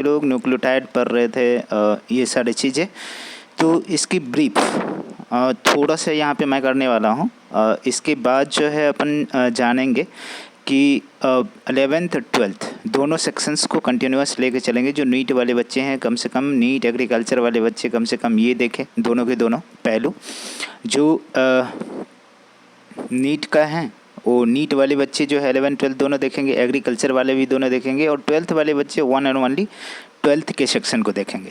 लोग न्यूक्लियोटाइड पढ़ रहे थे, ये सारी चीज़ें। तो इसकी ब्रीफ थोड़ा सा यहाँ पे मैं करने वाला हूँ। इसके बाद जो है अपन जानेंगे कि 11th 12th दोनों सेक्शंस को कंटिन्यूस लेके चलेंगे। जो नीट वाले बच्चे हैं, कम से कम नीट एग्रीकल्चर वाले बच्चे कम से कम ये देखें दोनों के दोनों पहलू। जो नीट का है वो नीट वाले बच्चे जो है 11 12 दोनों देखेंगे, एग्रीकल्चर वाले भी दोनों देखेंगे, और 12th वाले बच्चे वन एंड ओनली 12th के सेक्शन को देखेंगे।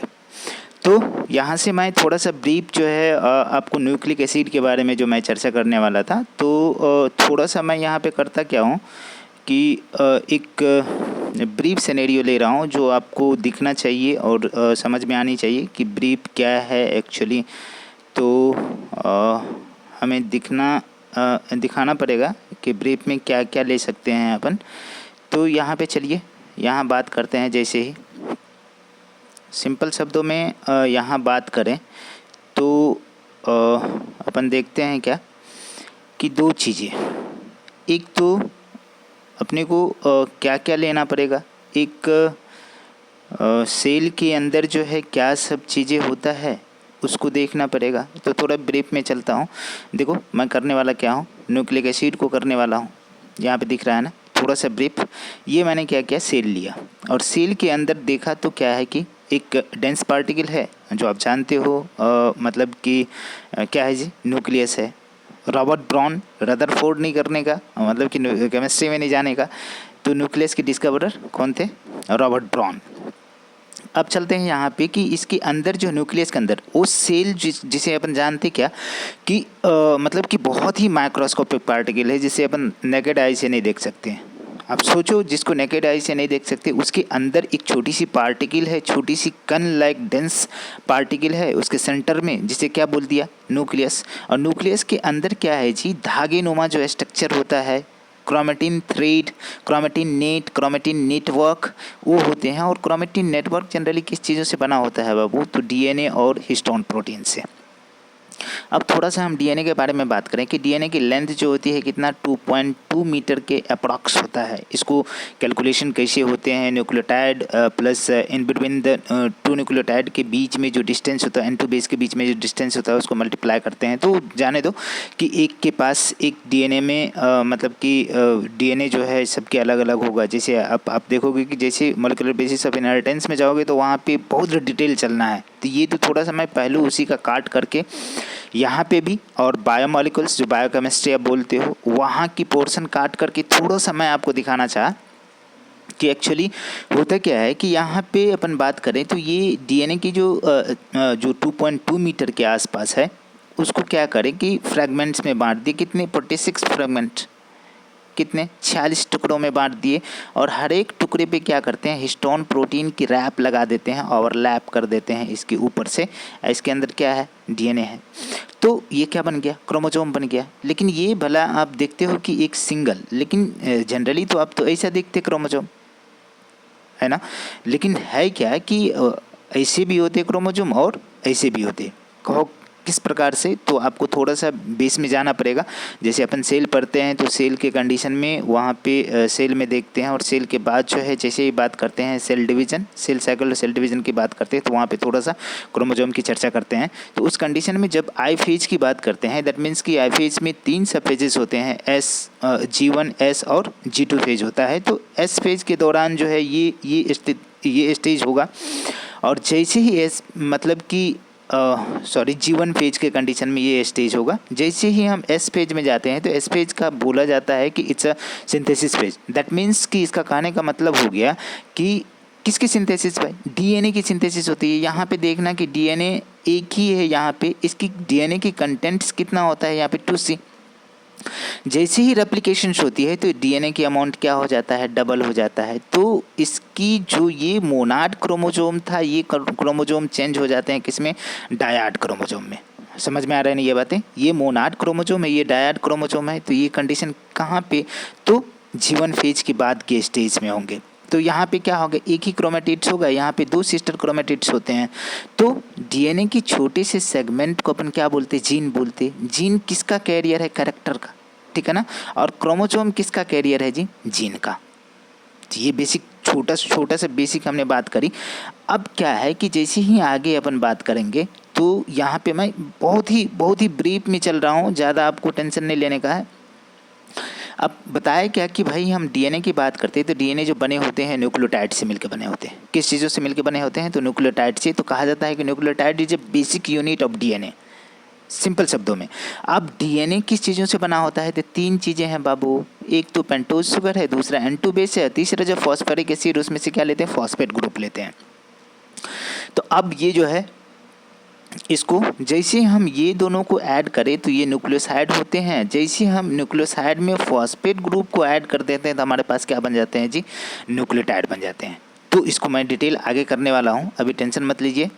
तो यहाँ से मैं थोड़ा सा ब्रीफ जो है आपको न्यूक्लिक एसिड के बारे में जो मैं चर्चा करने वाला था, तो थोड़ा सा मैं यहाँ पे करता क्या हूँ कि एक ब्रीफ सिनेरियो ले रहा हूँ जो आपको दिखना चाहिए और समझ में आनी चाहिए कि ब्रीफ क्या है एक्चुअली। तो हमें दिखाना पड़ेगा कि ब्रीफ में क्या क्या ले सकते हैं अपन। तो यहाँ पे चलिए यहाँ बात करते हैं। जैसे ही सिंपल शब्दों में यहाँ बात करें तो अपन देखते हैं क्या कि दो चीज़ें। एक तो अपने को क्या क्या लेना पड़ेगा, एक सेल के अंदर जो है क्या सब चीज़ें होता है उसको देखना पड़ेगा। तो थोड़ा ब्रीफ में चलता हूँ। देखो मैं करने वाला क्या हूँ, न्यूक्लिक एसिड को करने वाला हूँ। यहाँ पे दिख रहा है ना, थोड़ा सा ब्रीफ। ये मैंने क्या किया, सेल लिया और सेल के अंदर देखा तो क्या है कि एक डेंस पार्टिकल है जो आप जानते हो, मतलब कि क्या है जी, न्यूक्लियस है। रॉबर्ट ब्राउन, रदरफोर्ड नहीं करने का मतलब कि केमिस्ट्री में नहीं जाने का। तो न्यूक्लियस के डिस्कवरर कौन थे, रॉबर्ट ब्राउन। अब चलते हैं यहाँ पे कि इसके अंदर जो न्यूक्लियस के अंदर वो सेल जिसे अपन जानते क्या कि मतलब कि बहुत ही माइक्रोस्कोपिक पार्टिकल है जिसे अपन नेकेड आई से नहीं देख सकते हैं। अब सोचो, जिसको नेकेड आई से नहीं देख सकते उसके अंदर एक छोटी सी पार्टिकल है, छोटी सी कन लाइक डेंस पार्टिकल है उसके सेंटर में, जिसे क्या बोल दिया, न्यूक्लियस। और न्यूक्लियस के अंदर क्या है जी, धागे नुमा जो स्ट्रक्चर होता है, chromatin thread, chromatin net, chromatin network वो होते हैं। और क्रोमेटिन नेटवर्क जनरली किस चीज़ों से बना होता है बाबू, तो डीएनए और हिस्टोन प्रोटीन से। अब थोड़ा सा हम डीएनए के बारे में बात करें कि डीएनए की लेंथ जो होती है कितना, 2.2 मीटर के अप्रॉक्स होता है। इसको कैलकुलेशन कैसे होते हैं, nucleotide plus in between the two nucleotide के बीच में जो डिस्टेंस होता है, एन टू बेस के बीच में जो डिस्टेंस होता है उसको मल्टीप्लाई करते हैं। तो जाने दो कि एक के पास एक डीएनए में मतलब कि डीएनए जो है सबके अलग अलग होगा। जैसे आप देखोगे कि जैसे मॉलिक्यूलर बेसिस ऑफ इनहेरिटेंस में जाओगे तो वहाँ पे बहुत डिटेल चलना है। तो ये तो थोड़ा सा मैं पहलू उसी का काट करके यहाँ पे भी, और बायोमोलिकुल्स जो बायोकेमिस्ट्री आप बोलते हो वहाँ की पोर्शन काट करके थोड़ा सा मैं आपको दिखाना चाहा कि एक्चुअली होता क्या है कि यहाँ पे अपन बात करें तो ये डीएनए की जो 2.2 मीटर के आसपास है उसको क्या करें कि फ्रैगमेंट्स में बांट दिए। कितने, 46 फ्रैगमेंट, कितने, 46 टुकड़ों में बांट दिए। और हर एक टुकड़े पे क्या करते हैं, हिस्टोन प्रोटीन की रैप लगा देते हैं, ओवरलैप कर देते हैं इसके ऊपर से। इसके अंदर क्या है, डीएनए है। तो ये क्या बन गया, क्रोमोसोम बन गया। लेकिन ये भला आप देखते हो कि एक सिंगल, लेकिन जनरली तो आप तो ऐसा देखते क्रोमोसोम, है ना। लेकिन है क्या कि ऐसे भी होते क्रोमोसोम और ऐसे भी होते। कहो किस प्रकार से, तो आपको थोड़ा सा बेस में जाना पड़ेगा। जैसे अपन सेल पढ़ते हैं तो सेल के कंडीशन में वहाँ पे सेल में देखते हैं, और सेल के बाद जो है जैसे ही बात करते हैं सेल डिवीज़न, सेल साइकिल और सेल डिवीज़न की बात करते हैं तो वहाँ पे थोड़ा सा क्रोमोसोम की चर्चा करते हैं। तो उस कंडीशन में जब आई फेज की बात करते हैं, दैट मीन्स कि आई फेज में 3 सब फेजेस होते हैं, G1, S और G2 फेज होता है। तो एस फेज के दौरान जो है ये स्टेज होगा। और जैसे ही एस मतलब कि G1 फेज के कंडीशन में ये स्टेज होगा। जैसे ही हम एस फेज में जाते हैं तो एस फेज का बोला जाता है कि it's a synthesis phase. That means कि इसका कहने का मतलब हो गया कि किसकी सिंथेसिस भाई, डीएनए की सिंथेसिस होती है। यहाँ पे देखना कि डीएनए एक ही है, यहाँ पे इसकी डीएनए की कंटेंट्स कितना होता है, यहाँ पे 2C। जैसे ही रेप्लिकेशन होती है तो डीएनए की अमाउंट क्या हो जाता है, डबल हो जाता है। तो इसकी जो ये मोनाड क्रोमोसोम था, ये क्रोमोसोम चेंज हो जाते हैं किसमें, डायड क्रोमोसोम में। समझ में आ रहा है ना ये बातें, ये मोनाड क्रोमोसोम है, ये डायड क्रोमोसोम है। तो ये कंडीशन कहाँ पे, तो G1 फेज के बाद के स्टेज में होंगे। तो यहाँ पे क्या होगा, एक ही क्रोमेटिड्स होगा, यहाँ पे 2 सिस्टर क्रोमेटिड्स होते हैं। तो डीएनए की छोटे से सेगमेंट को अपन क्या बोलते हैं, जीन बोलते हैं। जीन किसका कैरियर है, कैरेक्टर का, ठीक है ना। और क्रोमोसोम किसका कैरियर है जी, जीन का। तो ये बेसिक छोटा सा बेसिक हमने बात करी। अब क्या है कि जैसे ही आगे अपन बात करेंगे तो यहाँ पे मैं बहुत ही ब्रीफ में चल रहा हूँ, ज़्यादा आपको टेंशन नहीं लेने का है। अब बताया क्या कि भाई हम डीएनए की बात करते हैं तो डीएनए जो बने होते हैं न्यूक्लियोटाइड से मिलकर बने होते हैं। किस चीज़ों से मिलकर बने होते हैं? तो न्यूक्लियोटाइड से। तो कहा जाता है कि nucleotide is a basic unit of DNA. Simple शब्दों में अब डीएनए किस चीज़ों से बना होता है? तो 3 चीज़ें हैं बाबू। एक तो पेंटोज शुगर है, दूसरा एन2 बेस है, तीसरा जो फॉस्फोरिक एसिड उसमें से क्या लेते हैं? फॉस्फेट ग्रुप लेते हैं। तो अब ये जो है इसको जैसे हम ये दोनों को ऐड करें तो ये न्यूक्लियोसाइड होते हैं। जैसे हम न्यूक्लियोसाइड में फॉस्फेट ग्रुप को ऐड कर देते हैं तो हमारे पास क्या बन जाते हैं जी? न्यूक्लियोटाइड बन जाते हैं। तो इसको मैं डिटेल आगे करने वाला हूँ, अभी टेंशन मत लीजिए।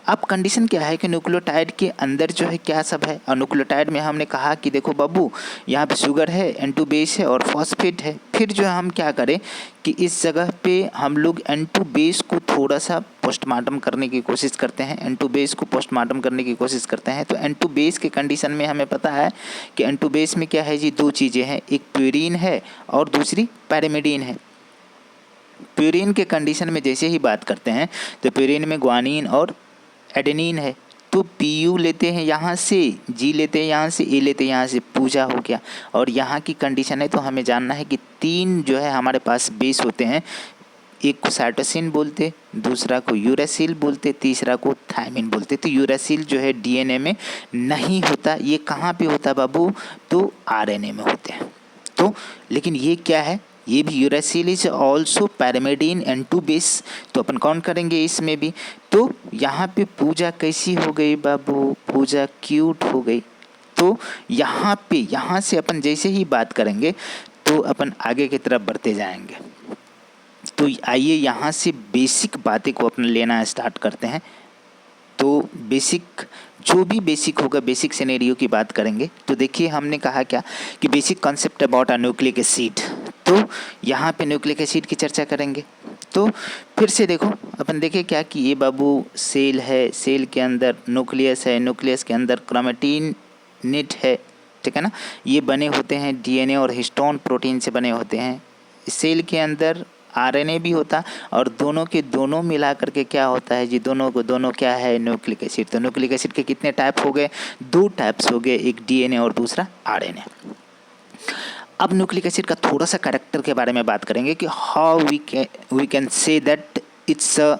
अब कंडीशन क्या है कि न्यूक्लियोटाइड के अंदर जो है क्या सब है, और न्यूक्लियोटाइड में हमने कहा कि देखो बाबू यहाँ पे शुगर है, एन2 बेस है और फॉस्फेट है। फिर जो हम क्या करें कि इस जगह पे हम लोग एन2 बेस को थोड़ा सा पोस्टमार्टम करने की कोशिश करते हैं। एन2 बेस को पोस्टमार्टम करने की कोशिश करते हैं। तो एन2 बेस के कंडीशन में हमें पता है कि एन2 बेस में क्या है जी? 2 चीज़ें हैं, एक प्यूरीन है और दूसरी पैरामिडीन है। प्यूरीन के कंडीशन में जैसे ही बात करते हैं तो प्यूरीन में ग्वानीन और एडेनिन है। तो पीयू लेते हैं यहाँ से, जी लेते हैं यहाँ से, ए लेते हैं यहाँ से, पूजा हो गया। और यहाँ की कंडीशन है तो हमें जानना है कि 3 जो है हमारे पास बेस होते हैं। एक को साइटोसिन बोलते, दूसरा को यूरासिल बोलते, तीसरा को थायमिन बोलते। तो यूरासिल जो है डीएनए में नहीं होता। ये कहाँ पे होता बाबू? तो आरएनए में होते हैं। तो लेकिन ये क्या है? ये भी uracil is also pyrimidine N2 base. तो अपन कौन करेंगे इसमें भी? तो यहाँ पे पूजा कैसी हो गई बाबू? पूजा क्यूट हो गई। तो यहाँ से अपन जैसे ही बात करेंगे तो अपन आगे की तरफ बढ़ते जाएंगे। तो आइए यहाँ से बेसिक बातें को अपन लेना स्टार्ट करते हैं। तो बेसिक जो भी बेसिक होगा, बेसिक सिनेरियो की बात करेंगे। तो देखिए हमने कहा क्या कि basic concept about a nucleic acid. तो यहाँ पे न्यूक्लिक एसिड की चर्चा करेंगे। तो फिर से देखो अपन देखें क्या कि ये बाबू सेल है, सेल के अंदर न्यूक्लियस है, न्यूक्लियस के अंदर क्रोमेटिन निट है, ठीक है ना। ये बने होते हैं डीएनए और हिस्टोन प्रोटीन से बने होते हैं। सेल के अंदर आरएनए भी होता और दोनों के दोनों मिला करके क्या होता है जी? दोनों को दोनों क्या है? Nucleic acid. तो न्यूक्लिक एसिड के कितने टाइप हो गए? 2 टाइप्स हो गए, एक डीएनए और दूसरा आरएनए। अब न्यूक्लिक एसिड का थोड़ा सा कैरेक्टर के बारे में बात करेंगे कि how we can say that it's a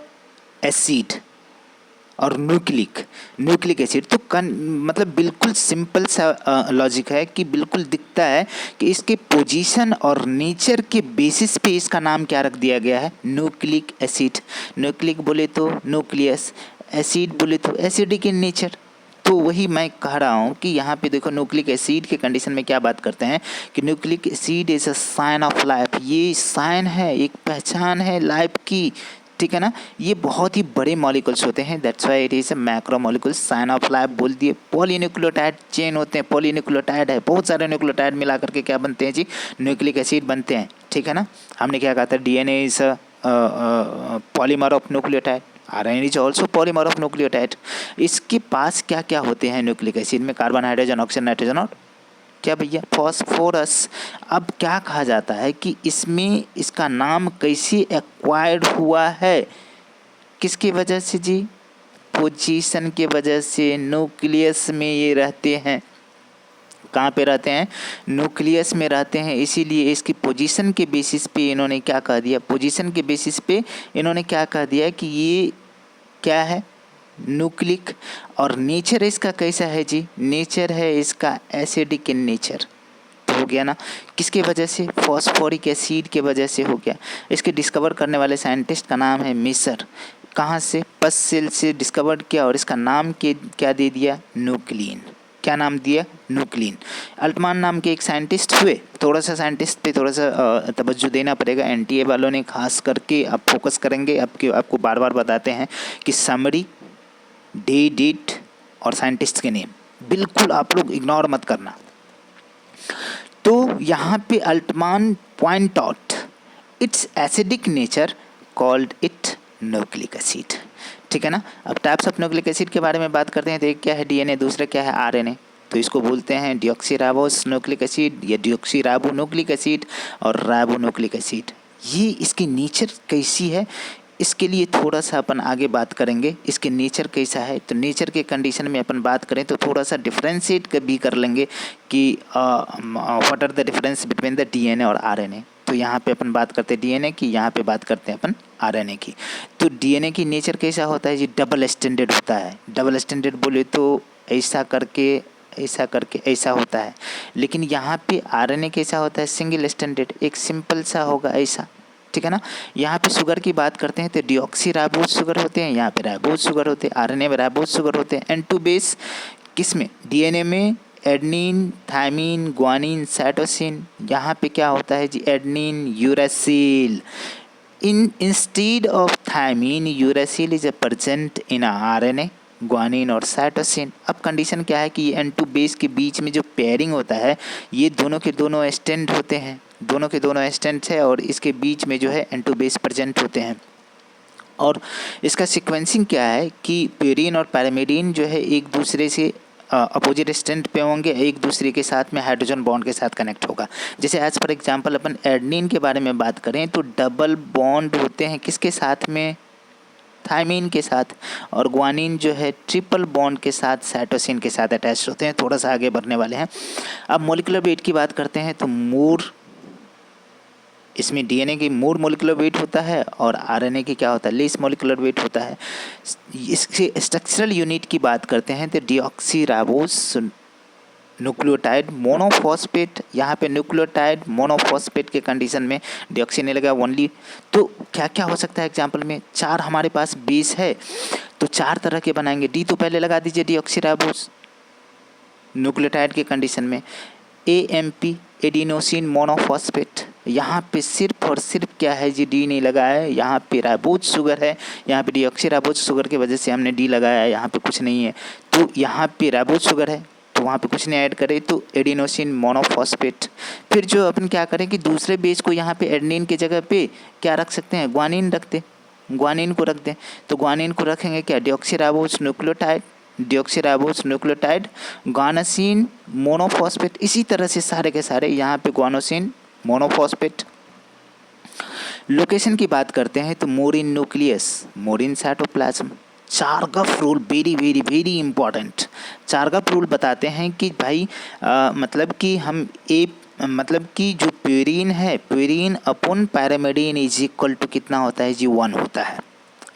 acid और न्यूक्लिक एसिड। तो मतलब बिल्कुल सिंपल सा लॉजिक है कि बिल्कुल दिखता है कि इसके पोजीशन और नेचर के बेसिस पे इसका नाम क्या रख दिया गया है? Nucleic acid. न्यूक्लिक बोले तो न्यूक्लियस, एसिड बोले तो एसिडिक इन नेचर। तो वही मैं कह रहा हूँ कि यहाँ पे देखो न्यूक्लिक एसिड के कंडीशन में क्या बात करते हैं कि nucleic acid is a sign of life. ये साइन है, एक पहचान है लाइफ की, ठीक है ना। ये बहुत ही बड़े मॉलिक्यूल्स होते हैं, that's why it is a macromolecule sign of life बोल दिए। पॉलीन्यूक्लियोटाइड चेन होते हैं, पॉलीन्यूक्लियोटाइड है, बहुत सारे न्यूक्लियोटाइड मिला करके क्या बनते हैं जी? न्यूक्लिक एसिड बनते हैं, ठीक है ना। हमने क्या कहा था? DNA is a polymer of nucleotide, RNA is also polymer of nucleotide. इसके पास क्या क्या होते हैं न्यूक्लिक एसिड में? कार्बन, हाइड्रोजन, ऑक्सीजन, नाइट्रोजन और क्या भैया? फॉस्फोरस। अब क्या कहा जाता है कि इसमें इसका नाम कैसे एक्वायर्ड हुआ है? किसकी वजह से जी? पोजीशन के वजह से। न्यूक्लियस में ये रहते हैं। कहाँ पे रहते हैं? न्यूक्लियस में रहते हैं। इसीलिए इसकी पोजीशन के बेसिस पे इन्होंने क्या कह दिया? पोजीशन के बेसिस पे इन्होंने क्या कह दिया कि ये क्या है? न्यूक्लिक। और नेचर इसका कैसा है जी? नेचर है इसका एसिडिक इन नेचर। हो गया ना। किसके वजह से? फॉस्फोरिक एसिड के वजह से हो गया। इसके डिस्कवर करने वाले साइंटिस्ट का नाम है मिसर। कहाँ से? पस सेल से डिस्कवर किया और इसका नाम के क्या दे दिया? न्यूक्लिन। क्या नाम दिया? न्यूक्लिन। अल्टमान नाम के एक साइंटिस्ट हुए। थोड़ा सा साइंटिस्ट पे थोड़ा सा तवज्जो देना पड़ेगा, एनटीए वालों ने खास करके अब फोकस करेंगे। आपको बार बार बताते हैं कि समरी, डेट और साइंटिस्ट के नेम बिल्कुल आप लोग इग्नोर मत करना। तो यहाँ पे Altmann point out its acidic nature called it nucleic acid, ठीक है ना। अब टाइप्स ऑफ न्यूक्लिक एसिड के बारे में बात करते हैं। तो एक क्या है? डीएनए, दूसरा क्या है? आरएनए। तो इसको बोलते हैं डिऑक्सीराइबोस न्यूक्लिक एसिड या डिऑक्सीराइबो न्यूक्लिक एसिड और राइबो न्यूक्लिक एसिड। ये इसकी नेचर कैसी है, इसके लिए थोड़ा सा अपन आगे बात करेंगे। इसके नेचर कैसा है, तो नेचर के कंडीशन में अपन बात करें तो थोड़ा सा डिफ्रेंशिएट भी कर लेंगे कि what are the difference between the DNA और आरएनए। तो यहाँ पे अपन बात करते हैं डीएनए की, यहाँ पे बात करते हैं अपन आरएनए की। तो डीएनए की नेचर कैसा होता है जी, डबल स्टैंडर्ड होता है। डबल स्टैंडर्ड बोले तो ऐसा करके ऐसा होता है, लेकिन यहाँ पे आरएनए कैसा होता है, सिंगल स्टैंडर्ड, एक सिंपल सा होगा ऐसा, ठीक है ना। यहाँ पे शुगर की बात करते हैं तो डिऑक्सी राइबोज शुगर होते हैं, यहाँ पे राइबोज शुगर होते हैं, आरएनए में राइबोज शुगर होते हैं। N2 बेस किस में, डीएनए में एडनिन, थायमिन, ग्वानिन, साइटोसिन। यहाँ पे क्या होता है जी, adenine, uracil. Instead of thymine, uracil is present in RNA, guanine और साइटोसिन। अब कंडीशन क्या है कि ये N2 बेस के बीच में जो पेयरिंग होता है, ये दोनों के दोनों स्टैंड होते हैं, दोनों के दोनों स्टैंड है, और इसके बीच में जो है N2 बेस प्रेजेंट होते हैं। और इसका सीक्वेंसिंग क्या है कि प्यूरिन और पैरामिडीन जो है एक दूसरे से अपोजिट स्टैंड पे होंगे, एक दूसरे के साथ में हाइड्रोजन बॉन्ड के साथ कनेक्ट होगा। जैसे एज फॉर एग्जांपल अपन एडनिन के बारे में बात करें तो डबल बॉन्ड होते हैं किसके साथ में, थायमिन के साथ, और ग्वानिन जो है ट्रिपल बॉन्ड के साथ साइटोसिन के साथ अटैच होते हैं। थोड़ा सा आगे बढ़ने वाले हैं। अब मॉलिक्यूलर वेट की बात करते हैं तो मोर, इसमें डीएनए की मोर मोलिकुलर वेट होता है और आरएनए की क्या होता है, लेस मोलिकुलर वेट होता है। इसके स्ट्रक्चरल यूनिट की बात करते हैं तो डीऑक्सी राइबोज न्यूक्लियोटाइड मोनोफॉस्फेट, यहाँ पे न्यूक्लियोटाइड मोनोफॉस्फेट के कंडीशन में डीऑक्सी नहीं लगा ओनली। तो क्या क्या हो सकता है एग्जाम्पल में, 4 हमारे पास बेस है तो 4 तरह के बनाएंगे। डी तो पहले लगा दीजिए डीऑक्सी राइबोज न्यूक्लियोटाइड के कंडीशन में। AMP एडिनोसिन मोनोफॉस्फेट, यहाँ पे सिर्फ और सिर्फ क्या है जी, डी नहीं लगाया है, यहाँ पे राइबोज शुगर है, यहाँ पे डीऑक्सी राइबोज शुगर की वजह से हमने डी लगाया है, यहाँ पे कुछ नहीं है। तो यहाँ पे राइबोज शुगर है तो वहाँ पे कुछ नहीं ऐड करें तो एडिनोसिन मोनोफॉस्फेट। फिर जो अपन क्या करें कि दूसरे बेस को यहाँ पे एडेनिन की जगह पे क्या रख सकते हैं, ग्वानिन रख दें, ग्वानिन को रख दें। तो ग्वानिन को रखेंगे क्या, deoxy ribose nucleotide, deoxy ribose nucleotide, guanosine monophosphate. इसी तरह से सारे के सारे यहाँ पे ग्वानोसिन मोनोफॉस्फेट। लोकेशन की बात करते हैं तो more in nucleus, more in cytoplasm. Chargaff rule very very very important. Chargaff rule बताते हैं कि भाई मतलब कि हम मतलब कि जो प्यूरिन है, purine upon pyrimidine is equal to कितना होता है जी, 1 होता है।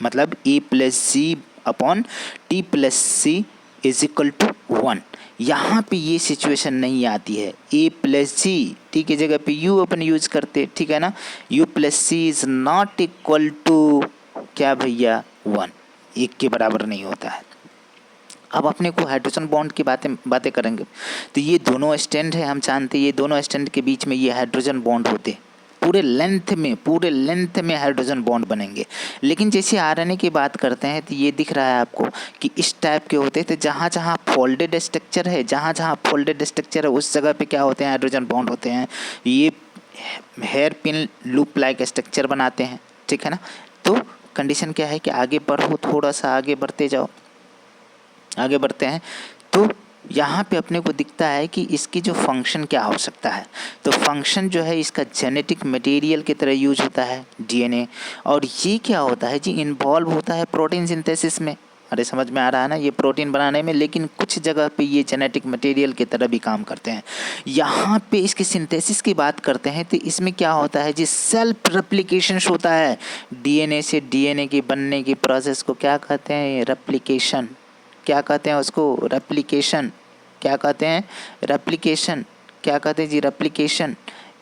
मतलब A+C upon T+C is equal to 1। यहाँ पे ये सिचुएशन नहीं आती है, A+C टी की जगह पे U अपन यूज करते, ठीक है ना। U+C is not equal to क्या भैया, 1, 1 के बराबर नहीं होता है। अब अपने को हाइड्रोजन बॉन्ड की बातें करेंगे तो ये दोनों स्टैंड है, हम जानते हैं ये दोनों स्टैंड के बीच में ये हाइड्रोजन बॉन्ड होते, पूरे लेंथ में हाइड्रोजन बॉन्ड बनेंगे। लेकिन जैसे आरएनए की बात करते हैं तो ये दिख रहा है आपको कि इस टाइप के होते हैं। तो जहाँ जहाँ फोल्डेड स्ट्रक्चर है, उस जगह पे क्या होते हैं, हाइड्रोजन बॉन्ड होते हैं। ये hair pin loop like structure बनाते हैं, ठीक है ना। तो कंडीशन क्या है कि आगे बढ़ो, थोड़ा सा आगे बढ़ते जाओ, आगे बढ़ते हैं तो यहाँ पे अपने को दिखता है कि इसकी जो फंक्शन क्या हो सकता है। तो फंक्शन जो है इसका जेनेटिक मटेरियल की तरह यूज होता है डीएनए, और ये क्या होता है जी, इन्वॉल्व होता है प्रोटीन सिंथेसिस में। अरे समझ में आ रहा है ना, ये प्रोटीन बनाने में, लेकिन कुछ जगह पे ये जेनेटिक मटेरियल की तरह भी काम करते हैं। यहाँ पे इसकी सिंथेसिस की बात करते हैं तो इसमें क्या होता है जी, सेल्फ रेप्लिकेशन होता है। डीएनए से डीएनए की बनने की प्रोसेस को क्या कहते हैं, रेप्लिकेशन। क्या कहते हैं उसको, रेप्लिकेशन। क्या कहते हैं, रेप्लिकेशन। क्या कहते हैं जी, रेप्लिकेशन।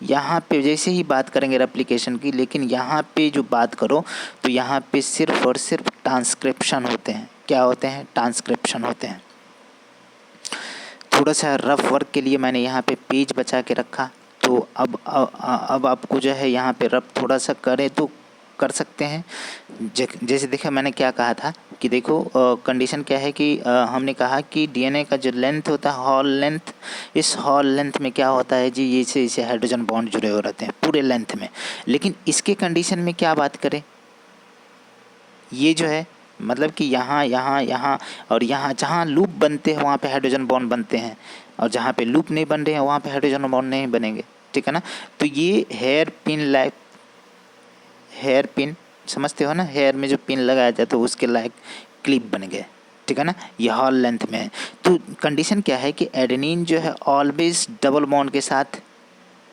यहाँ पे जैसे ही बात करेंगे रेप्लिकेशन की, लेकिन यहाँ पे जो बात करो तो यहाँ पे सिर्फ और सिर्फ ट्रांसक्रिप्शन होते हैं। क्या होते हैं, ट्रांसक्रिप्शन होते हैं। थोड़ा सा रफ वर्क के लिए मैंने यहाँ पे पेज बचा के रखा, तो अब आपको जो है यहाँ पे रफ थोड़ा सा करें तो कर सकते हैं। जैसे देखा मैंने क्या कहा था कि देखो कंडीशन क्या है कि हमने कहा कि डीएनए का जो लेंथ होता है, हॉल लेंथ, इस हॉल लेंथ में क्या होता है जी, ये से हाइड्रोजन बॉन्ड जुड़े हो रहते हैं पूरे लेंथ में। लेकिन इसके कंडीशन में क्या बात करें, ये जो है मतलब कि यहाँ यहाँ यहाँ और यहाँ जहाँ लूप बनते हैं वहाँ पे हाइड्रोजन बॉन्ड बनते हैं, और जहाँ पे लूप नहीं बन रहे हैं वहाँ पे हाइड्रोजन बॉन्ड नहीं बनेंगे, ठीक है ना। तो ये hair pin like hair pin, समझते हो ना, हेयर में जो पिन लगाया जाता है उसके लायक क्लिप बन गए, ठीक है ना, ये हॉल लेंथ में है। तो कंडीशन क्या है कि एडेनिन जो है ऑलवेज डबल बॉन्ड के साथ,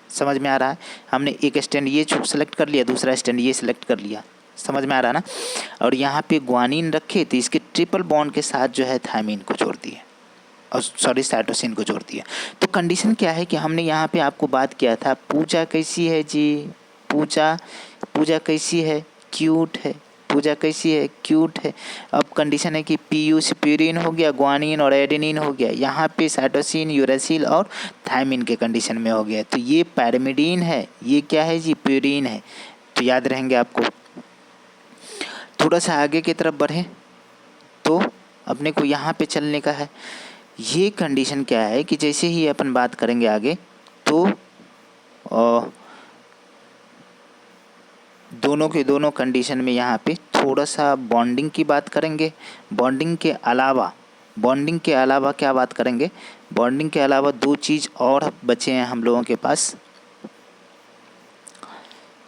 समझ में आ रहा है, हमने एक स्टैंड ये सेलेक्ट कर लिया, दूसरा स्टैंड ये सेलेक्ट कर लिया, समझ में आ रहा है ना, और यहाँ पे ग्वानिन रखे तो इसके ट्रिपल बॉन्ड के साथ जो है थायमिन को जोड़ दिए, और सॉरी साइटोसिन को जोड़ दिया। तो कंडीशन क्या है कि हमने यहाँ पे आपको बात किया था, पूजा कैसी है जी, पूजा कैसी है, क्यूट है, पूजा कैसी है, क्यूट है। अब कंडीशन है कि पीयू से प्यूरिन हो गया, ग्वानिन और एडेनिन हो गया, यहाँ पे साइटोसिन, यूरेसिल और थायमिन के कंडीशन में हो गया। तो ये पैरामिडीन है, ये क्या है जी, प्यूरिन है। तो याद रहेंगे आपको। थोड़ा सा आगे की तरफ बढ़ें तो अपने को यहाँ पे चलने का है। ये कंडीशन क्या है कि जैसे ही अपन बात करेंगे आगे तो दोनों के दोनों कंडीशन में यहाँ पे थोड़ा सा बॉन्डिंग की बात करेंगे। बॉन्डिंग के अलावा क्या बात करेंगे, बॉन्डिंग के अलावा दो चीज़ और बचे हैं हम लोगों के पास।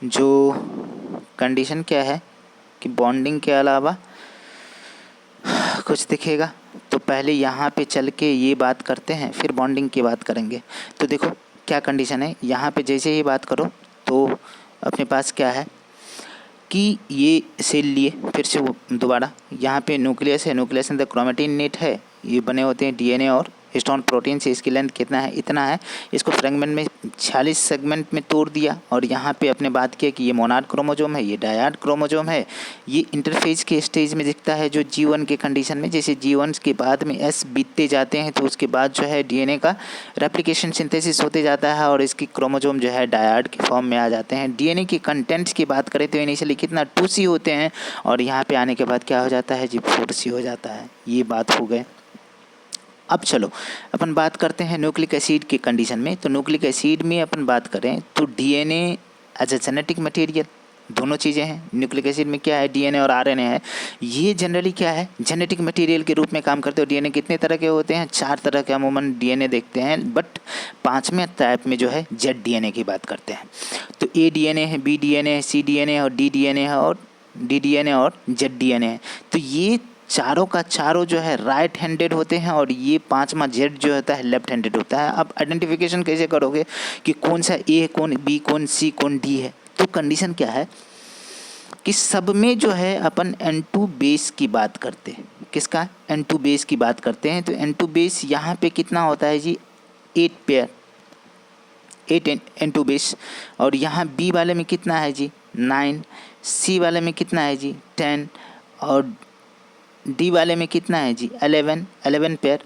जो कंडीशन क्या है कि बॉन्डिंग के अलावा कुछ दिखेगा, तो पहले यहाँ पे चल के ये बात करते हैं, फिर बॉन्डिंग की बात करेंगे। तो देखो क्या कंडीशन है, यहाँ पे जैसे ही बात करो तो अपने पास क्या है कि ये सेल लिए, फिर से दोबारा यहाँ पे न्यूक्लियस है, न्यूक्लियस अंदर क्रोमेटिन नेट है, ये बने होते हैं डीएनए और हिस्टोन प्रोटीन से। इसकी लेंथ कितना है, इतना है। इसको फ्रेगमेंट में 46 सेगमेंट में तोड़ दिया, और यहाँ पे अपने बात किया कि ये मोनाड क्रोमोजोम है, ये डायड क्रोमोजोम है। ये इंटरफेज के स्टेज में दिखता है जो G1 के कंडीशन में, जैसे G1 के बाद में S बीतते जाते हैं तो उसके बाद जो है डीएनए का रेप्लिकेशन सिंथेसिस होते जाता है और इसकी क्रोमोजोम जो है डायड के फॉर्म में आ जाते हैं। डीएनए के कंटेंट्स की बात करें तो इनिशियली कितना 2C होते हैं, और यहाँ पे आने के बाद क्या हो जाता है जी, 4C हो जाता है। ये बात हो गए। अब चलो अपन बात करते हैं न्यूक्लिक एसिड के कंडीशन में। तो न्यूक्लिक एसिड में अपन बात करें तो DNA as a genetic material, दोनों चीज़ें हैं। न्यूक्लिक एसिड में क्या है, डीएनए और आरएनए है। ये जनरली क्या है, जेनेटिक मटेरियल के रूप में काम करते हो। डीएनए कितने तरह के होते हैं, 4 तरह के अमूमन डीएनए देखते हैं, बट 5वें टाइप में जो है जेड डीएनए की बात करते हैं। तो ए डीएनए है, बी डीएनए है, सी डीएनए है और डी डीएनए है, और डी डीएनए और जेड डीएनए है। तो ये चारों का चारों जो है राइट हैंडेड होते हैं, और ये 5वां जेड जो होता है लेफ्ट हैंडेड होता है। अब आइडेंटिफिकेशन कैसे करोगे कि कौन सा ए, कौन बी, कौन सी, कौन डी है। तो कंडीशन क्या है कि सब में जो है अपन N2 बेस की बात करते हैं। किसका, N2 बेस की बात करते हैं। तो N2 बेस यहाँ पे कितना होता है जी, 8 पेयर, 8 N2 बेस। और यहाँ बी वाले में कितना है जी, 9, सी वाले में कितना है जी, 10, और डी वाले में कितना है जी, 11 पेयर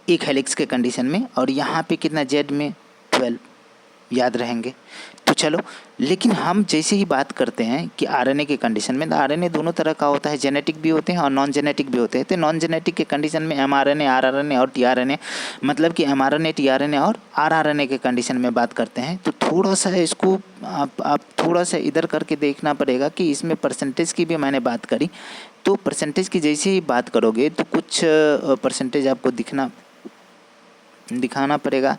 एक हेलिक्स के कंडीशन में, और यहाँ पे कितना जेड में 12, याद रहेंगे। तो चलो, लेकिन हम जैसे ही बात करते हैं कि आरएनए के कंडीशन में, तो आरएनए दोनों तरह का होता है, जेनेटिक भी होते हैं और नॉन जेनेटिक भी होते हैं। तो नॉन जेनेटिक के कंडीशन में एमआरएनए, आरआरएनए और टीआरएनए, मतलब कि एमआरएनए, टीआरएनए और आरआरएनए के कंडीशन में बात करते हैं। तो थोड़ा सा इसको आप थोड़ा सा इधर करके देखना पड़ेगा कि इसमें परसेंटेज की भी मैंने बात करी। तो परसेंटेज की जैसे ही बात करोगे तो कुछ परसेंटेज आपको दिखाना पड़ेगा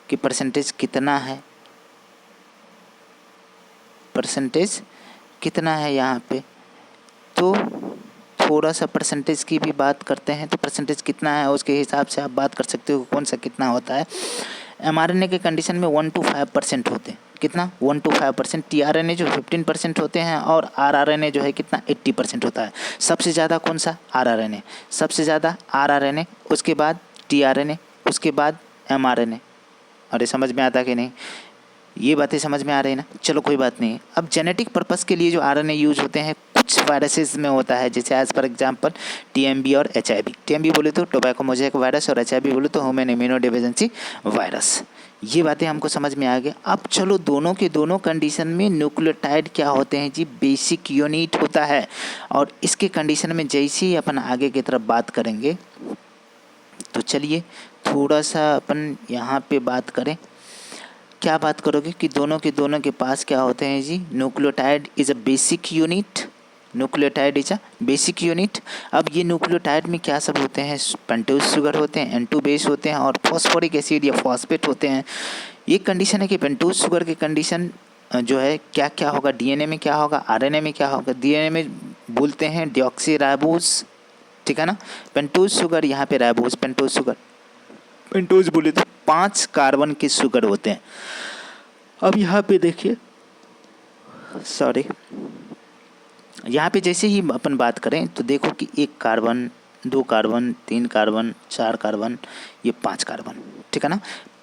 कि परसेंटेज कितना है, परसेंटेज कितना है यहाँ पे। तो थोड़ा सा परसेंटेज की भी बात करते हैं। तो परसेंटेज कितना है उसके हिसाब से आप बात कर सकते हो कौन सा कितना होता है। एमआरएनए के कंडीशन में 1 to 5% होते हैं। कितना, 1 to 5%। टीआरएनए जो 15% होते हैं, और आरआरएनए जो है कितना, 80% होता है। सबसे ज़्यादा कौन सा, आरआरएनए, सबसे ज़्यादा आरआरएनए, उसके बाद टीआरएनए, उसके बाद एमआरएनए। अरे समझ में आता कि नहीं, ये बातें समझ में आ रही है ना। चलो कोई बात नहीं। अब जेनेटिक पर्पस के लिए जो आरएनए यूज होते हैं कुछ वायरसेस में होता है, जैसे एज फॉर एग्जांपल टीएमबी और एचआईवी। टीएमबी बोले तो टोबैको मोज़ेक वायरस, और एचआईवी बोले तो ह्यूमन इम्यूनोडेफिशिएंसी वायरस। ये बातें हमको समझ में आ गई। अब चलो दोनों के दोनों कंडीशन में न्यूक्लियोटाइड क्या होते हैं जी, बेसिक यूनिट होता है। और इसके कंडीशन में जैसे ही अपन आगे की तरफ बात करेंगे, तो चलिए थोड़ा सा अपन यहाँ पे बात करें। क्या बात करोगे कि दोनों के पास क्या होते हैं जी, nucleotide is a basic unit, nucleotide is a basic unit. अब ये न्यूक्लियोटाइड में क्या सब होते हैं, पेंटोज शुगर होते हैं, N2 बेस होते हैं, और फॉस्फोरिक एसिड या फॉस्फेट होते हैं। ये कंडीशन है कि पेंटोज शुगर के कंडीशन जो है क्या क्या होगा, डीएनए में क्या होगा, आरएनए में क्या होगा। डीएनए में बोलते हैं डिऑक्सीराइबोस, ठीक है ना, पेंटोज शुगर, यहाँ पे राइबोस पेंटोज शुगर। पेंटोज बोले तो 5 कार्बन के शुगर होते हैं। अब यहाँ पे देखिए, सॉरी, यहाँ पे जैसे ही अपन बात करें तो देखो कि 1 कार्बन, 2 कार्बन, 3 कार्बन, 4 कार्बन, ये 5 कार्बन, ठीक है ना।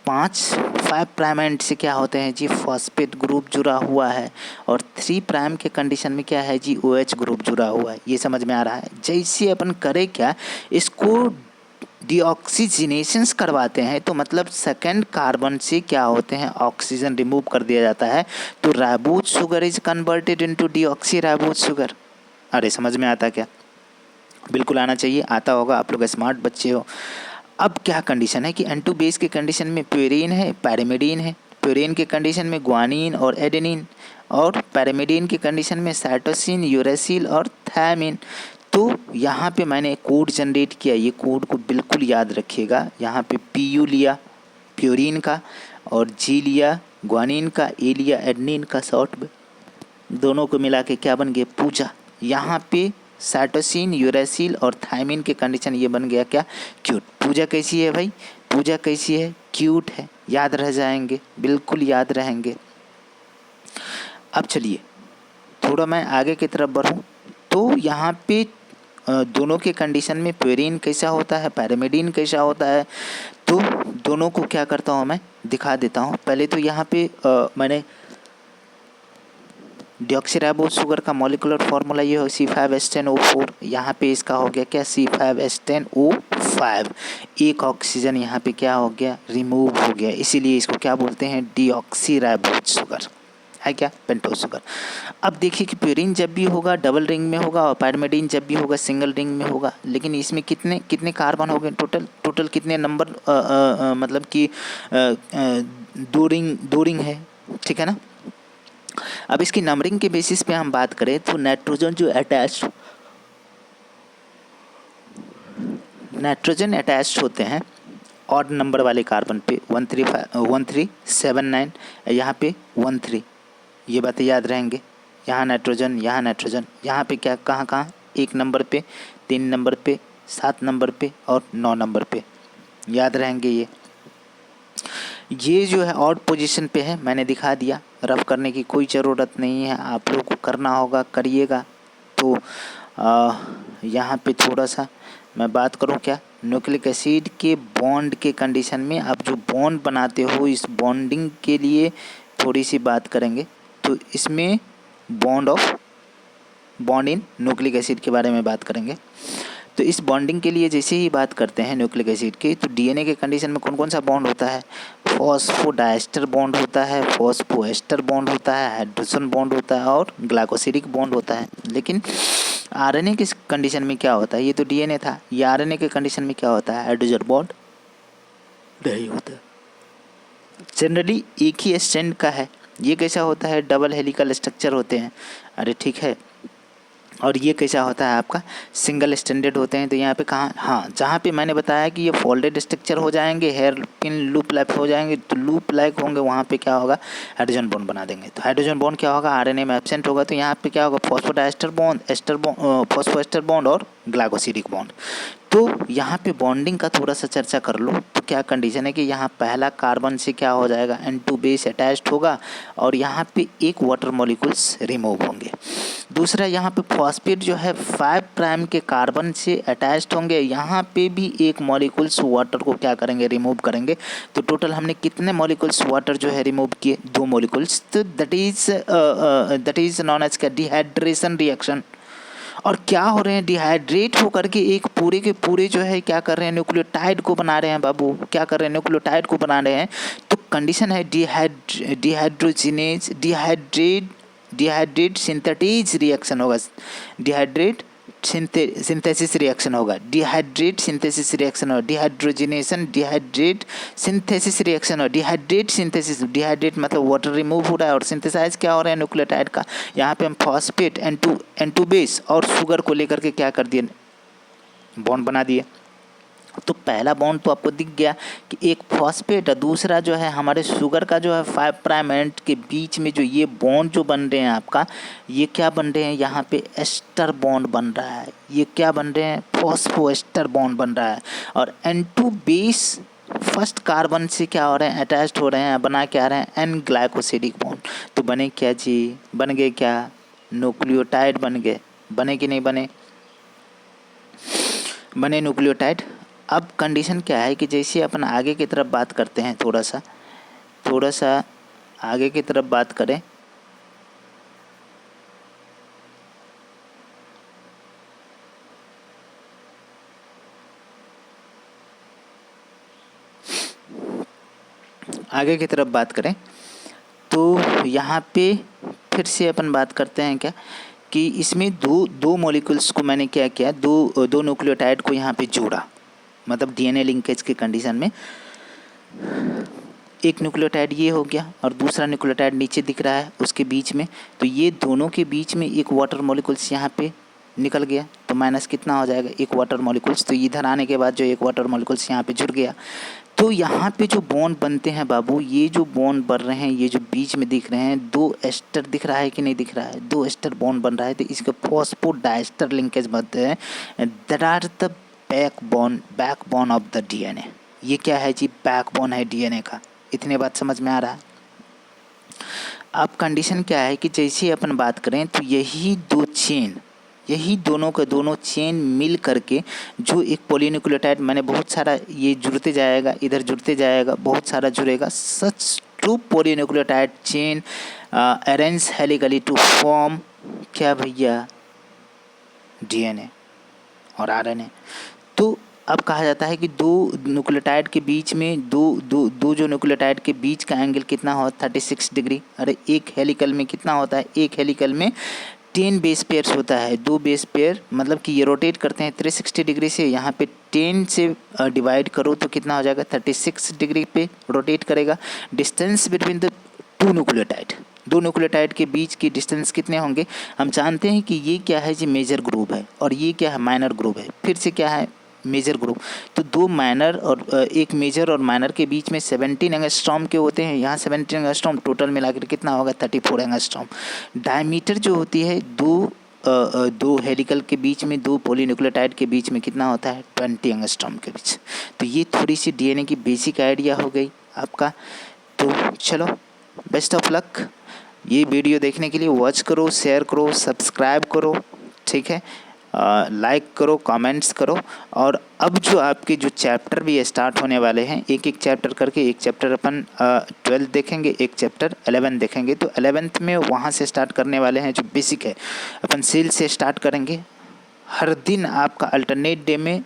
5 प्राइम एंड से क्या होते हैं जी, फॉस्फेट ग्रुप जुड़ा हुआ है, और 3 प्राइम के कंडीशन में क्या है जी, OH ग्रुप जुड़ा हुआ है। ये समझ में आ रहा है। जैसे अपन करें क्या, इसको डीऑक्सीजनेशंस करवाते हैं, तो मतलब सेकंड कार्बन से क्या होते हैं, ऑक्सीजन रिमूव कर दिया जाता है, तो ribose sugar is converted into deoxyribose sugar. अरे समझ में आता क्या? बिल्कुल आना चाहिए, आता होगा, आप लोग स्मार्ट बच्चे हो। अब क्या कंडीशन है कि N2 बेस के कंडीशन में प्यूरीन है, पैरामिडीन है। प्यूरीन के कंडीशन में ग्वानिन और एडेनिन, और पैरामिडीन के कंडीशन में साइटोसिन, यूरेसिल और थायमिन। तो यहाँ पे मैंने कोड जनरेट किया, ये कोड को बिल्कुल याद रखिएगा। यहाँ पे PU लिया प्यूरीन का, और G लिया ग्वानिन का, A लिया एडेनिन का, शॉर्ट में दोनों को मिला के क्या बन गया, पूजा। यहाँ पे साइटोसिन, यूरेसिल और थायमिन के कंडीशन ये बन गया क्या, क्यूट। पूजा कैसी है भाई, पूजा कैसी है, क्यूट है। याद रह जाएंगे, बिल्कुल याद रहेंगे। अब चलिए थोड़ा मैं आगे की तरफ बढ़ूँ, तो यहाँ पे दोनों के कंडीशन में प्यूरीन कैसा होता है, पैरामिडीन कैसा होता है, तो दोनों को क्या करता हूँ मैं दिखा देता हूँ। पहले तो यहाँ पे मैंने डिऑक्सीराइबोज शुगर का मॉलिक्यूलर फार्मूला ये हो C5H10O4। यहाँ पे इसका हो गया क्या, C5H10O5। एक ऑक्सीजन यहाँ पे क्या हो गया, रिमूव हो गया, इसीलिए इसको क्या बोलते हैं, डिऑक्सीराइबोज शुगर है क्या, पेंटोज शुगर। अब देखिए कि प्यूरीन जब भी होगा डबल रिंग में होगा, और पैरामिडीन जब भी होगा सिंगल रिंग में होगा। लेकिन इसमें कितने कितने कार्बन हो गए टोटल कितने नंबर, मतलब कि 2 रिंग है, ठीक है ना। अब इसकी नंबरिंग के बेसिस पे हम बात करें तो नाइट्रोजन अटैच्ड होते हैं ऑड नंबर वाले कार्बन पे 1379, यहाँ पे 13। ये बातें याद रहेंगे। यहाँ नाइट्रोजन, यहाँ पे क्या, कहाँ 1 नंबर पे, 3 नंबर पे, 7 नंबर पे और 9 नंबर पे, याद रहेंगे ये जो है ऑड पोजीशन पे है। मैंने दिखा दिया, रफ करने की कोई ज़रूरत नहीं है, आप लोग को करना होगा, करिएगा। तो यहाँ पे थोड़ा सा मैं बात करूँ क्या, न्यूक्लिक एसिड के बॉन्ड के कंडीशन में आप जो बॉन्ड बनाते हो, इस बॉन्डिंग के लिए थोड़ी सी बात करेंगे। तो इसमें बॉन्ड इन न्यूक्लिक एसिड के बारे में बात करेंगे। तो इस बॉन्डिंग के लिए जैसे ही बात करते हैं न्यूक्लिक एसिड की, तो डीएनए के कंडीशन में कौन कौन सा बॉन्ड होता है, फॉस्फोडाइस्टर बॉन्ड होता है, फॉस्फोएस्टर बॉन्ड होता है, हाइड्रोजन बॉन्ड होता है और ग्लाइकोसिडिक बॉन्ड होता है। लेकिन आरएनए के कंडीशन में क्या होता है, ये तो डीएनए था, ये आरएनए के कंडीशन में क्या होता है, हाइड्रोजन बॉन्ड नहीं होता, जनरली एक ही स्ट्रैंड का है। ये कैसा होता है, डबल हेलिकल स्ट्रक्चर होते हैं। अरे ठीक है, और ये कैसा होता है आपका, सिंगल स्टैंडर्ड होते हैं। तो यहाँ पे कहाँ, हाँ, जहाँ पे मैंने बताया कि ये फोल्डेड स्ट्रक्चर हो जाएंगे, हेयर पिन लूप लाइक हो जाएंगे, तो लूप लाइक होंगे, वहाँ पे क्या होगा, हाइड्रोजन बॉन्ड बना देंगे। तो हाइड्रोजन बॉन्ड क्या होगा, आरएनए में एब्सेंट होगा, तो यहाँ पे क्या होगा, फॉस्फोडाइस्टर बॉन्ड, फॉस्फोएस्टर बॉन्ड और ग्लाइकोसिडिक बॉन्ड। तो यहाँ पे बॉन्डिंग का थोड़ा सा चर्चा कर लो। तो क्या कंडीशन है कि यहाँ पहला कार्बन से क्या हो जाएगा, N2 बेस अटैच्ड होगा, और यहाँ पे एक वाटर मॉलिक्यूल्स रिमूव होंगे। दूसरा यहाँ पे फॉस्फेट जो है 5 प्राइम के कार्बन से अटैच्ड होंगे, यहाँ पे भी एक मॉलिक्यूल्स वाटर को क्या करेंगे, रिमूव करेंगे। तो टोटल हमने कितने मॉलिक्यूल्स वाटर जो है रिमूव किए, 2 मॉलिक्यूल्स। तो दैट इज नॉन एज का डिहाइड्रेशन रिएक्शन। और क्या हो रहे हैं, डिहाइड्रेट होकर के एक पूरे के पूरे जो है क्या कर रहे हैं, न्यूक्लियोटाइड को बना रहे हैं बाबू, क्या कर रहे हैं, न्यूक्लियोटाइड को बना रहे हैं। तो कंडीशन है डिहाइड्रेट सिंथेटिज रिएक्शन होगा, सिंथेसिस रिएक्शन होगा, डिहाइड्रेट सिंथेसिस रिएक्शन होगा, डिहाइड्रोजिनेशन, डिहाइड्रेट सिंथेसिस रिएक्शन होगा, डिहाइड्रेट सिंथेसिस, डिहाइड्रेट मतलब वाटर रिमूव हो रहा है और सिंथेसाइज क्या हो रहा है, न्यूक्लियोटाइड का। यहाँ पे हम फॉस्फेट N2 बेस और शुगर को लेकर के क्या कर दिए, बॉन्ड बना दिए। तो पहला बॉन्ड तो आपको दिख गया कि एक फॉस्फेट है, दूसरा जो है हमारे शुगर का जो है 5 प्राइम एंड के बीच में जो ये बॉन्ड जो बन रहे हैं आपका, ये क्या बन रहे हैं, यहाँ पे एस्टर बॉन्ड बन रहा है। ये क्या बन रहे हैं, फॉस्फो एस्टर बॉन्ड बन रहा है। और N2 बेस फर्स्ट कार्बन से क्या हो रहे हैं, अटैच्ड हो रहे हैं, बना के आ रहे हैं एन ग्लाइकोसिडिक बॉन्ड। तो बने क्या जी, बन गए क्या, न्यूक्लियोटाइड बन गए। बने कि नहीं बने, बने न्यूक्लियोटाइड। अब कंडीशन क्या है कि जैसे अपन आगे की तरफ बात करते हैं, थोड़ा सा आगे की तरफ बात करें, आगे की तरफ बात करें तो यहाँ पे फिर से अपन बात करते हैं क्या कि इसमें दो मॉलिक्यूल्स को मैंने क्या किया, दो न्यूक्लियोटाइड को यहाँ पे जोड़ा, मतलब डीएनए लिंकेज के कंडीशन में। एक न्यूक्लियोटाइड ये हो गया और दूसरा न्यूक्लियोटाइड नीचे दिख रहा है उसके बीच में, तो ये दोनों के बीच में एक वाटर मॉलिक्यूल्स यहाँ पे निकल गया, तो माइनस कितना हो जाएगा, एक वाटर मॉलिक्यूल्स। तो इधर आने के बाद जो एक वाटर मॉलिक्यूल्स यहाँ पे जुड़ गया, तो यहाँ पे जो बॉन्ड बनते हैं बाबू, ये जो बॉन्ड बन रहे हैं, ये जो बीच में दिख रहे हैं, दो एस्टर दिख रहा है कि नहीं दिख रहा है, दो एस्टर बॉन्ड बन रहा है, तो इसके फॉस्फोडाइस्टर लिंकेज बनते हैं। That are the backbone of the DNA. ये क्या है जी, बैकबोन है डीएनए का। इतनी बात समझ में आ रहा है। अब कंडीशन क्या है कि जैसे अपन बात करें तो यही दो चेन, यही दोनों का दोनों चेन मिल करके जो एक पॉलीन्यूक्लियोटाइड, मैंने बहुत सारा ये जुड़ते जाएगा, इधर जुड़ते जाएगा, बहुत सारा जुड़ेगा, such two polynucleotide chain arrange helically to form क्या भैया, डीएनए और आरएनए। तो अब कहा जाता है कि दो न्यूक्लियोटाइड के बीच में दो जो न्यूक्लियोटाइड के बीच का एंगल कितना हो, 36 डिग्री। अरे एक हेलिकल में कितना होता है, एक हेलिकल में 10 बेस पेयर्स होता है, 2 बेस पेयर, मतलब कि ये रोटेट करते हैं 360 डिग्री से। यहाँ पे 10 से डिवाइड करो तो कितना हो जाएगा, 36 डिग्री पे रोटेट करेगा। डिस्टेंस बिटवीन द दो न्यूक्लियोटाइड के बीच की डिस्टेंस कितने होंगे, हम जानते हैं कि ये क्या है जी, मेजर ग्रुप है, और ये क्या है, माइनर ग्रुप है। फिर से क्या है, मेजर ग्रुप। तो दो माइनर और एक मेजर और माइनर के बीच में 17 एंगस्ट्रॉम के होते हैं। यहाँ 17 एंगस्ट्रॉम, टोटल मिलाकर कितना होगा, 34 एंगस्ट्रॉम। डायमीटर जो होती है दो हेलिकल के बीच में, दो पॉलीन्यूक्लियोटाइड के बीच में कितना होता है, 20 एंगस्ट्रॉम के बीच। तो ये थोड़ी सी डीएनए की बेसिक आइडिया हो गई आपका। तो चलो, बेस्ट ऑफ लक। ये वीडियो देखने के लिए वॉच करो, शेयर करो, सब्सक्राइब करो, ठीक है, लाइक करो, कमेंट्स करो। और अब जो आपके जो चैप्टर भी स्टार्ट होने वाले हैं, एक एक चैप्टर करके, एक चैप्टर अपन 12 देखेंगे, एक चैप्टर 11 देखेंगे। तो 11th में वहाँ से स्टार्ट करने वाले हैं, जो बेसिक है अपन सेल से स्टार्ट करेंगे। हर दिन आपका अल्टरनेट डे में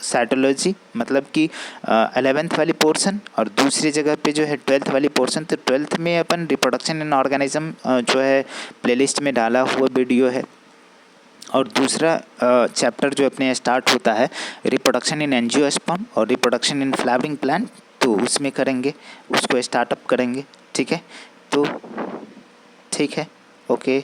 साइटोलॉजी, मतलब कि 11th वाली पोर्शन, और दूसरी जगह पे जो है 12th वाली पोर्शन। तो 12th में अपन रिप्रोडक्शन इन ऑर्गेनिज्म जो है प्लेलिस्ट में डाला हुआ वीडियो है, और दूसरा चैप्टर जो अपने स्टार्ट होता है रिप्रोडक्शन इन एंजियोस्पर्म और रिप्रोडक्शन इन फ्लावरिंग प्लांट, तो उसमें करेंगे, उसको स्टार्टअप करेंगे, ठीक है। तो ठीक है, ओके।